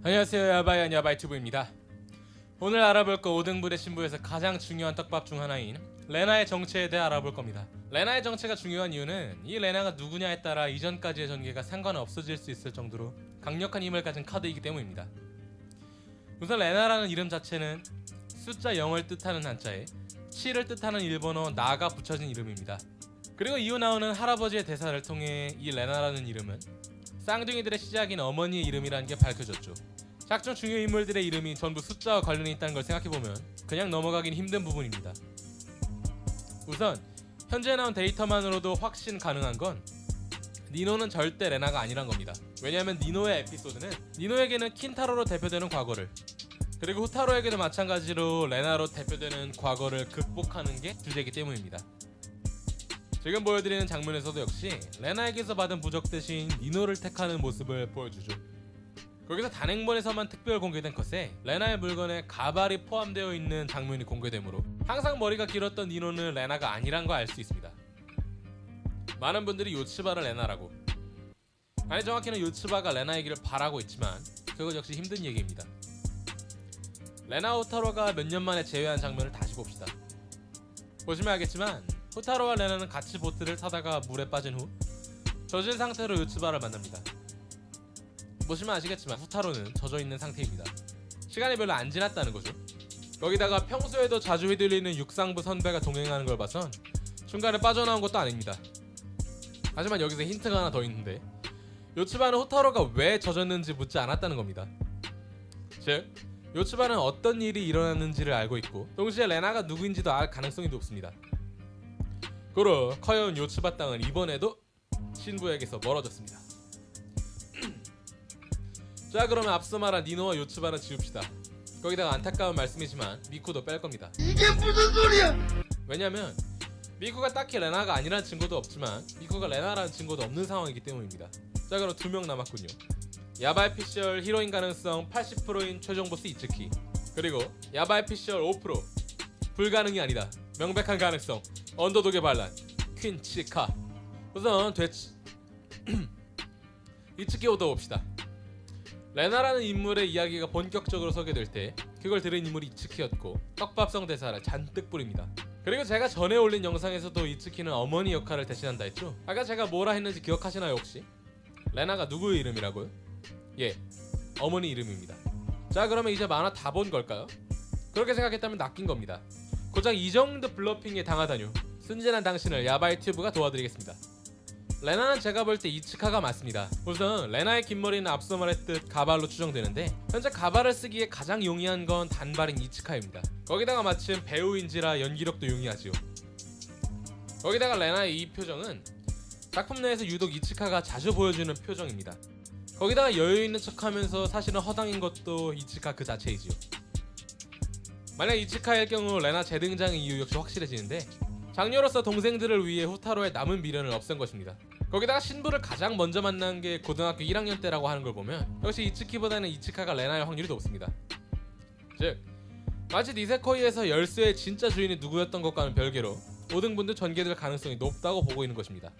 안녕하세요, 야바이안 야바이튜브입니다. 오늘 알아볼 거 5등분의 신부에서 가장 중요한 떡밥 중 하나인 레나의 정체에 대해 알아볼 겁니다. 레나의 정체가 중요한 이유는 이 레나가 누구냐에 따라 이전까지의 전개가 상관없어질 수 있을 정도로 강력한 힘을 가진 카드이기 때문입니다. 우선 레나라는 이름 자체는 숫자 0을 뜻하는 한자에 7을 뜻하는 일본어 나가 붙여진 이름입니다. 그리고 이후 나오는 할아버지의 대사를 통해 이 레나라는 이름은 쌍둥이들의 시작인 어머니의 이름이라는 게 밝혀졌죠. 각종 중요 인물들의 이름이 전부 숫자와 관련이 있다는 걸 생각해보면 그냥 넘어가긴 힘든 부분입니다. 우선 현재 나온 데이터만으로도 확신 가능한 건 니노는 절대 레나가 아니란 겁니다. 왜냐하면 니노의 에피소드는 니노에게는 킨타로로 대표되는 과거를, 그리고 후타로에게도 마찬가지로 레나로 대표되는 과거를 극복하는 게 주제이기 때문입니다. 지금 보여드리는 장면에서도 역시 레나에게서 받은 부적 대신 니노를 택하는 모습을 보여주죠. 거기서 단행본에서만 특별 공개된 컷에 레나의 물건에 가발이 포함되어 있는 장면이 공개되므로 항상 머리가 길었던 니노는 레나가 아니란 거 알 수 있습니다. 많은 분들이 요츠바를 레나라고, 아니 정확히는 요츠바가 레나이기를 바라고 있지만 그것 역시 힘든 얘기입니다. 레나 후타로가 몇 년 만에 재회한 장면을 다시 봅시다. 보시면 알겠지만 후타로와 레나는 같이 보트를 타다가 물에 빠진 후 젖은 상태로 요츠바를 만납니다. 보시면 아시겠지만 후타로는 젖어있는 상태입니다. 시간이 별로 안 지났다는 거죠. 거기다가 평소에도 자주 휘둘리는 육상부 선배가 동행하는 걸 봐선 중간에 빠져나온 것도 아닙니다. 하지만 여기서 힌트가 하나 더 있는데 요츠바는 후타로가 왜 젖었는지 묻지 않았다는 겁니다. 즉 요츠바는 어떤 일이 일어났는지를 알고 있고 동시에 레나가 누구인지도 알 가능성이 높습니다. 고로 커여운 요츠바 땅은 이번에도 신부에게서 멀어졌습니다. 자, 그러면 앞서 말한 니노와 요츠바는 지웁시다. 거기다가 안타까운 말씀이지만 미쿠도 뺄 겁니다. 이게 무슨 소리야? 왜냐면 미쿠가 딱히 레나가 아니라는 증거도 없지만 미쿠가 레나라는 증거도 없는 상황이기 때문입니다. 자, 그럼 2명 남았군요. 야바이 피셜 히로인 가능성 80%인 최종 보스 이츠키, 그리고 야바이 피셜 5% 불가능이 아니다 명백한 가능성 언더독의 반란 퀸 치카. 우선 이츠키부터 봅시다. 레나라는 인물의 이야기가 본격적으로 소개될 때 그걸 들은 인물이 이츠키였고 떡밥성 대사를 잔뜩 뿌립니다. 그리고 제가 전에 올린 영상에서도 이츠키는 어머니 역할을 대신한다 했죠. 아까 제가 뭐라 했는지 기억하시나요 혹시? 레나가 누구의 이름이라고요? 예, 어머니 이름입니다. 자, 그러면 이제 만화 다 본 걸까요? 그렇게 생각했다면 낚인 겁니다. 고작 이 정도 블러핑에 당하다뇨. 순진한 당신을 야바이 튜브가 도와드리겠습니다. 레나는 제가 볼 때 이츠카가 맞습니다. 우선 레나의 긴 머리는 앞서 말했듯 가발로 추정되는데 현재 가발을 쓰기에 가장 용이한 건 단발인 이츠카입니다. 거기다가 마침 배우인지라 연기력도 용이하지요. 거기다가 레나의 이 표정은 작품 내에서 유독 이츠카가 자주 보여주는 표정입니다. 거기다가 여유있는 척하면서 사실은 허당인 것도 이츠카 그 자체이지요. 만약 이츠카일 경우 레나 재등장의 이유 역시 확실해지는데 장녀로서 동생들을 위해 후타로의 남은 미련을 없앤 것입니다. 거기다가 신부를 가장 먼저 만난 게 고등학교 1학년 때라고 하는 걸 보면 역시 이츠키보다는 이츠카가 레나일 확률이 높습니다. 즉 마치 니세코이에서 열쇠의 진짜 주인이 누구였던 것과는 별개로 5등분도 전개될 가능성이 높다고 보고 있는 것입니다.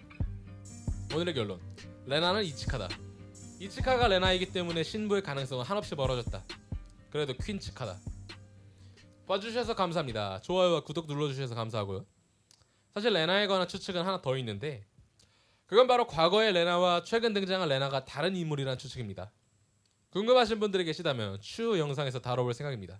오늘의 결론, 레나는 이츠카다. 이츠카가 레나이기 때문에 신부의 가능성은 한없이 멀어졌다. 그래도 퀸 치카다. 봐주셔서 감사합니다. 좋아요와 구독 눌러주셔서 감사하고요. 사실 레나에 관한 추측은 하나 더 있는데 그건 바로 과거의 레나와 최근 등장한 레나가 다른 인물이라는 추측입니다. 궁금하신 분들이 계시다면 추후 영상에서 다뤄볼 생각입니다.